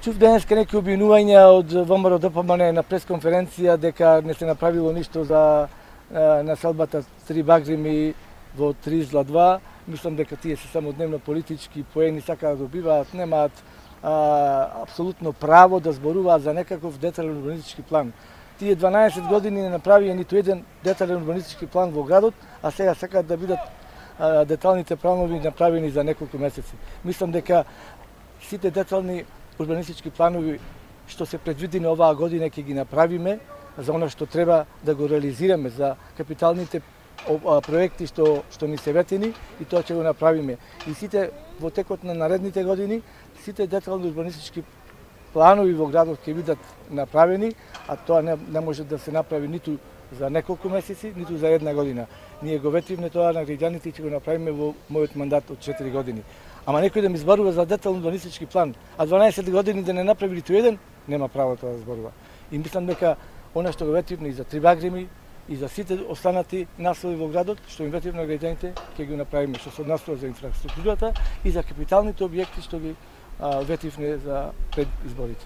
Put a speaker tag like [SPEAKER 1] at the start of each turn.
[SPEAKER 1] Чув денеска некои обвинувања од ВМРО ДПМН на пресконференција дека не се направило ништо за населбата Три Багрими во 3/2. Мислам дека тие се само дневно политички поени, сакаат да добиваат, немаат апсолутно право да зборуваат за некаков детален урбанистички план. Тие 12 години не направија ниту еден детален урбанистички план во градот, а сега сакаат да бидат деталните планови направени за неколку месеци. Мислам дека сите детални урбанистички планови што се предвидени оваа година ќе ги направиме за она што треба да го реализираме, за капиталните проекти што ни се ветени, и тоа ќе го направиме. И сите во текот на наредните години, сите детални урбанистички планови во градот ќе бидат направени, а тоа не може да се направи ниту за неколку месеци, ниту за една година. Ние го ветивме тоа на граѓаните и ќе го направиме во мојот мандат од 4 години. Ама некој да ми зборува за детален урбанистички план, а 12 години да не направи ниту еден, нема право тоа да зборува. И мислам дека она што го ветивме и за Три Багрими, и за сите останати населби во градот, што им ветивме на граѓаните, ќе ги направиме, што се однесува за инфраструктурата и за капиталните објекти што ги ветивме за пред изборите.